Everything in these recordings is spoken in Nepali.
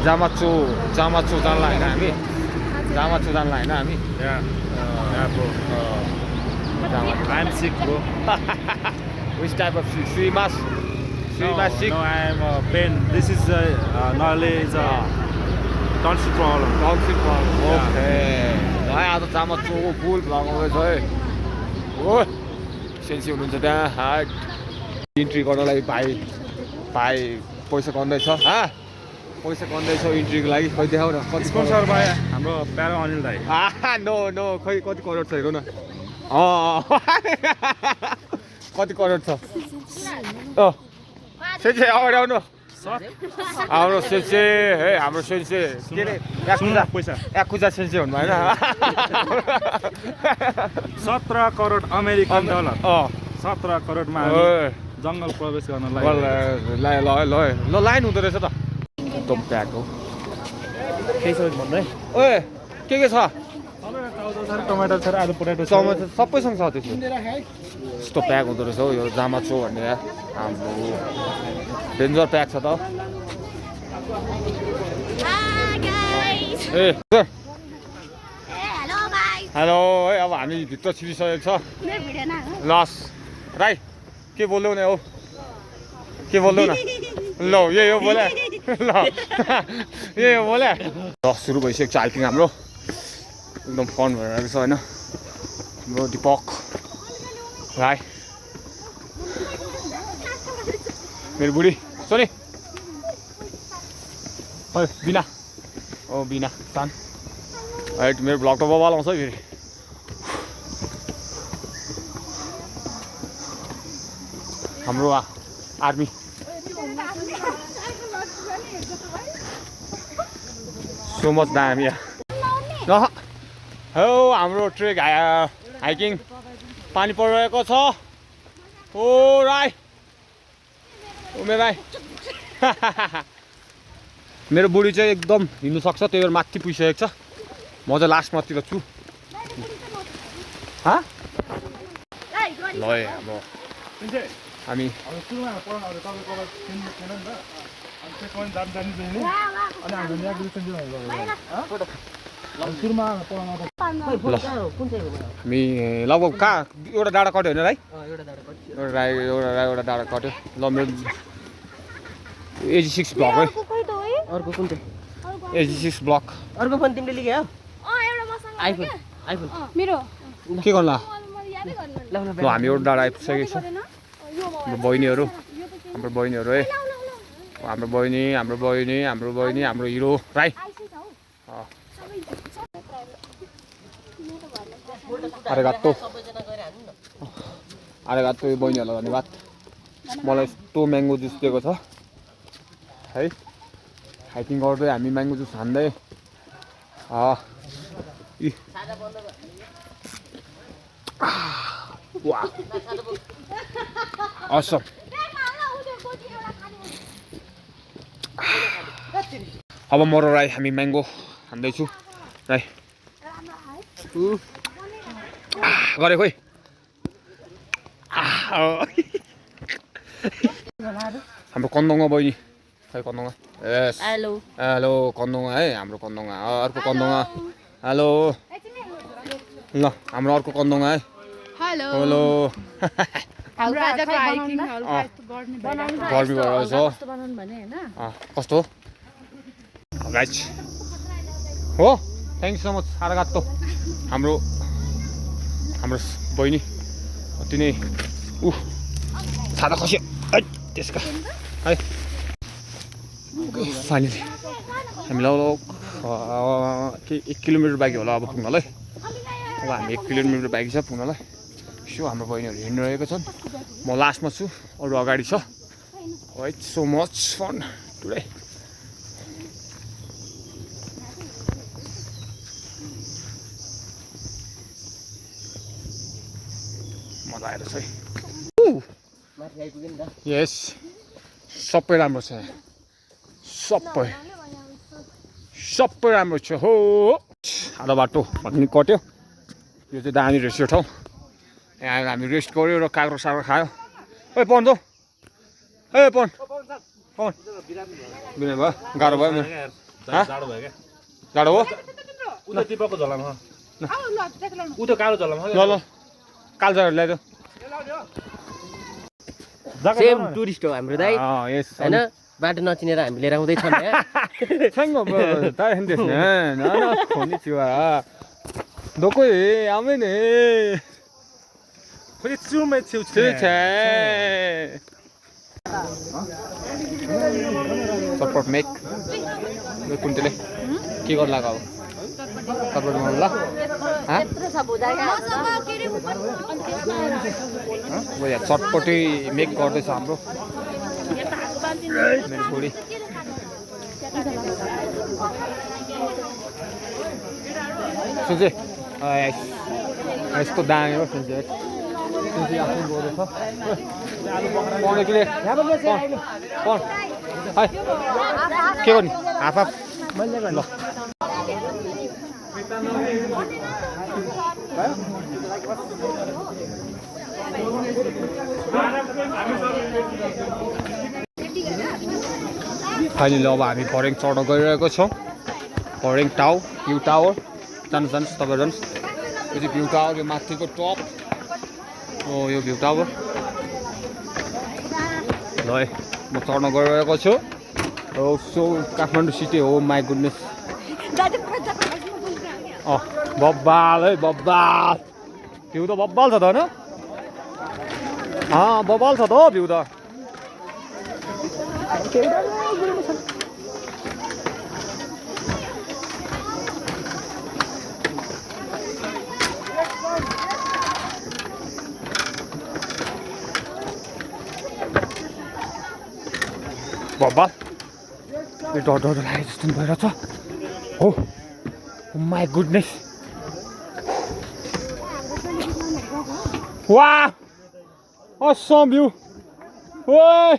जामाचो जानला हैन हामी जामाचो जानला हैन हामी Yeah, bro. I'm sick, bro. which type of Srimas sick No, I'm pain. This is knowledge tonsil problem. tonsil problem Yeah. okay है आज जामाचो फुल लगाउँदैछ है ओ सेन्सी हुनुहुन्छ त्यहाँ हार्ट इन्ट्री गर्नलाई भाइ पैसा गन्दैछ पैसा गन्दैछ इन्ट्रीको लागि खै देखाउ न कति Sponsor by हाम्रो प्यारो अनिल दाइ. नो खै कति करोड छ हेरौ न कति करोड छ सेन्से अगाडि आउनु हाम्रो सेन्से है हाम्रो सेन्से के अरे याकुजा सेन्से हुनु भएन 17 करोड अमेरिकन डलर 17 करोडमा जङ्गल प्रवेश गर्न ल लाइन हुँदो रहेछ त एकदम प्याक हो केही छ भन्नु है ओए के छ टमाटर छ आलु पोटेटो छ टमाटर सबैसँग छ त्यसो यस्तो प्याक हुँदो रहेछ हौ यो जामाचो भन्ने हाम्रो डेन्जर प्याक छ त ए हेलो है अब हामी भित्र छिरिसकेको छ लस राई के बोल्यौ न हौ के बोल्यौ न ल यही हो बोले ल यही हो बोले ल सुरु भइसकेको छ हाइकिङ हाम्रो एकदम फन भएर आएको छ होइन हाम्रो दिपक राई मेरो बुढी सोनी बिना बिना सान राइट मेरो ब्लग त बबाल आउँछ है फेरि हाम्रो आर्मी सो मच दामी ल हो हाम्रो ट्रेक हाइकिङ पानी परिरहेको छ ओ राई ओ मेरो राई मेरो बुढी चाहिँ एकदम हिँड्नु सक्छ त्यही भएर माथि पुगिसकेको छ म चाहिँ लास्टमातिर छु ल हाम्रो हामी हामी लगभग कहाँ एउटा डाँडा कट्यो होइन राई एउटा डाँडा कट्यो ल मेरो 86 ब्लक है अर्को कुन चाहिँ 86 ब्लक अर्को फोन तिमीले लिग्यौ आइफोन मेरो के गर्नु ल ल हामी एउटा डाँडा आइपुगिसकेको छ हाम्रो बहिनीहरू है हाम्रो बहिनी हाम्रो हिरो राई आरेगातो यो बहिनीहरूलाई धन्यवाद मलाई यस्तो म्याङ्गो जुस दिएको छ है हाइकिङ गर्दै हामी म्याङ्गो जुस हान्दै असम अब म र राई हामी म्याङ्गो खाँदैछु राई गरे खोइ हाम्रो कन्दोङा बहिनी खै कन्दोङा यस हेलो कन्दोङा है हाम्रो कन्दोङा अर्को कन्दोङा हेलो ल हाम्रो अर्को कन्दोङा है हेलो गर्मी भएर कस्तो गाइज हो थ्याङ्क यू सो मच आरगातो हाम्रो बहिनी अति नै छाता खस्यो त्यसका है फाइनली हामीलाई के 1 किलोमिटर बाँकी होला अब पुग्नलाई अब हामी 1 किलोमिटर बाँकी छ पुग्नलाई सो हाम्रो बहिनीहरू हिँडिरहेको छन् म लास्टमा छु अरू अगाडि छ right so much fun today मजा आएर छ है यस सबै राम्रो छ सबै राम्रो छ हो आधा बाटो भत्नी कट्यो यो चाहिँ दामी रहेछ यो ठाउँ यहाँ आएर हामी रेस्ट गऱ्यो र काग्रो साग्रो खायो ए पवन त ए पवन बिरामी भयो गाह्रो भयो जाडो भयो क्या जाडो हो उता टिपको झोलामा उता कालो झोलामा ल ल कालजाहरू ल्याइदियो सेम टुरिस्ट हो हाम्रो दाइ यस हैन बाटो नचिनेर हामी लिएर आउँदै छन् यहाँ 생거 뭐 다른 데는 나나 konnichiwa 너거 아메네 これ強め強い 그렇지 सपोर्ट मेक यो कुन्टेले के गर्ला अब सपोर्ट गर्नुला चटपटी मेक गर्दैछ हाम्रो मेरो छोरी सुन्चे यसको दामी हो सुन्चे सुन्चे आफ्नो गर्दैछ पढ्ने के के गर्ने हाफ हाफ ल फाइनली अब हामी भर्याङ चढ्न गइरहेको छौँ भर्याङ भ्यू टावर जानुहोस् तपाईँ जानुहोस् यो चाहिँ भ्यू टावर यो माथिको टप हो यो भ्यू टावर ल है म चढ्न गइरहेको छु सो काठमाडौँ सिटी हो माई गुडनेस बब्बाल है बब्बाल भ्यू त बब्बाल छ त होइन बब्बाल छ त हो भ्यू त बब्बाल यो डर डर लागेको जस्तो भइरहेछ हो माई गुडनेस वाह असम भ्यू ओए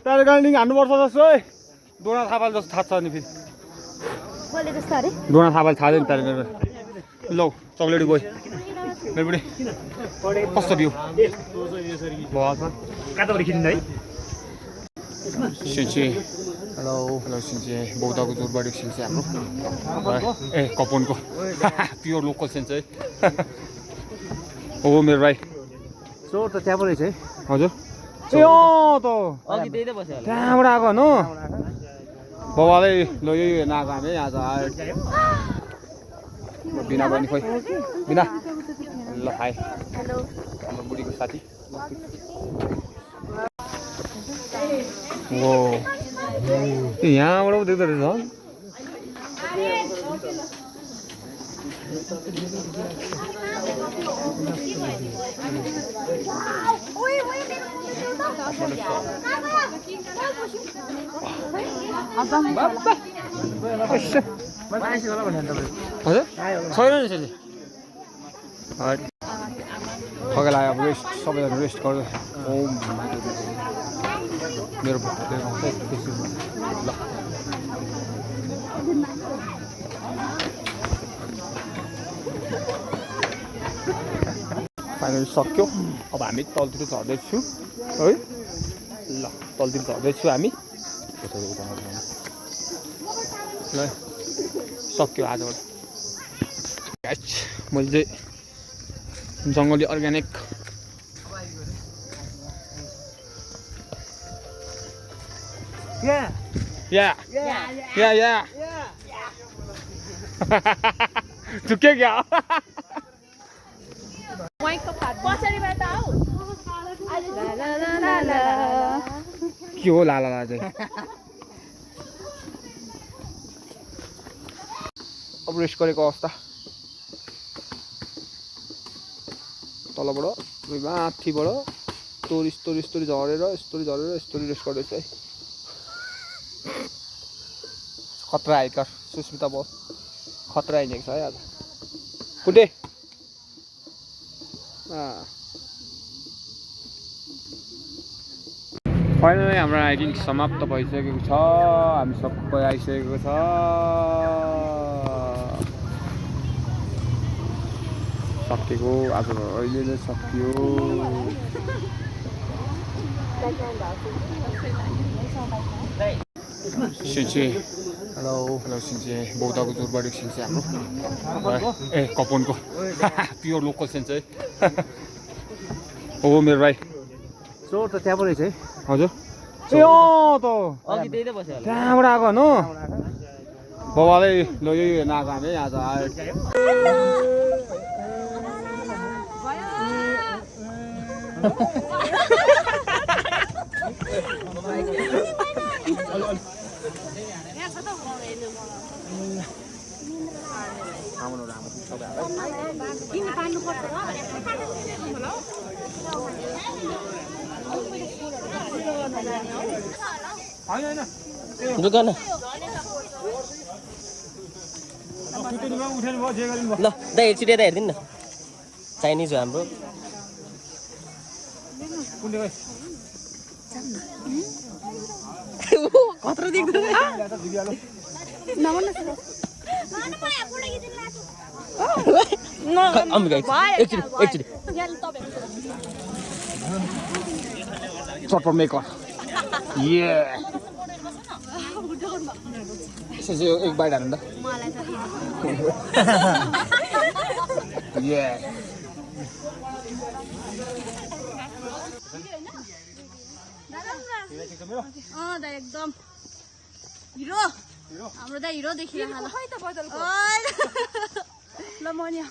प्याराग्लाइडिङ हान्नुपर्छ जस्तो है डोना थापाल जस्तो थाहा छ नि फेरि डोना थापाल थाहा छैन प्याराग्लाइडिङ लौ चक्लेटी गयो मेरो पनि कस्तो भ्यू काताबाट खिच्नु है सिन्चे हेलो हेलो सिन्चे बौद्धको जोरबारी सिन्चे हाम्रो ए कपनको प्योर लोकल सिन्चे हो मेरो भाइ चोर त त्यहाँ पो रहेछ है हजुर ए त अघि त्यही त बस्यो होला त्यहाँबाट आएको होइन बाबाले ल यही हेर्न आएको हामी आज बिना बहिनी खोइ बिना ल हाई हाम्रो बुढीको साथी ओ यहाँबाट पो देख्दो रहेछ हजुर छैन नि साथी ठगेलाई अब रेस्ट सबैजना रेस्ट गर्दै मेरो ल फाइनली सक्यो अब हामी तलतिर झर्दैछु है ल तलतिर झर्दैछु हामी ल सक्यो आजबाट मैले चाहिँ जङ्गली अर्ग्यानिक या चुक्यो क्या के हो लाला चाहिँ अब रेस्ट गरेको अवस्था तलबाट माथिबाट यस्तो झरेर यस्तो रेस्ट गर्दैछ है खतरा हाइकर सुस्मिता बस खतरा हिँडेको छ है आज कुटे फाइनली हाम्रो हाइकिङ समाप्त भइसकेको छ हामी सबै आइसकेको छ सकिएको आज अहिले नै सकियो सिन्चे हेलो हेलो सिन्चे बौद्धको जोरबाडी सिन्चे हाम्रो ए कपनको प्योर लोकल सिन्चे हो मेरो भाइ चोर त त्यहाँ पो रहेछ है हजुर ए अँ त अघि त्यही त बस्यो होला त्यहाँबाट आएको होइन बाबाले ल यही हेर्न आएको हामी आज आयो दुकान ल दाइ छिटो यता हेरिदिनु न चाइनिज हो हाम्रो खतरा देख्दैन एकचोटि चटपट मेकर ये एक बाइट हाल्नु त ये एकदम हिरो हाम्रो त हिरो देखिरहेको ल म नि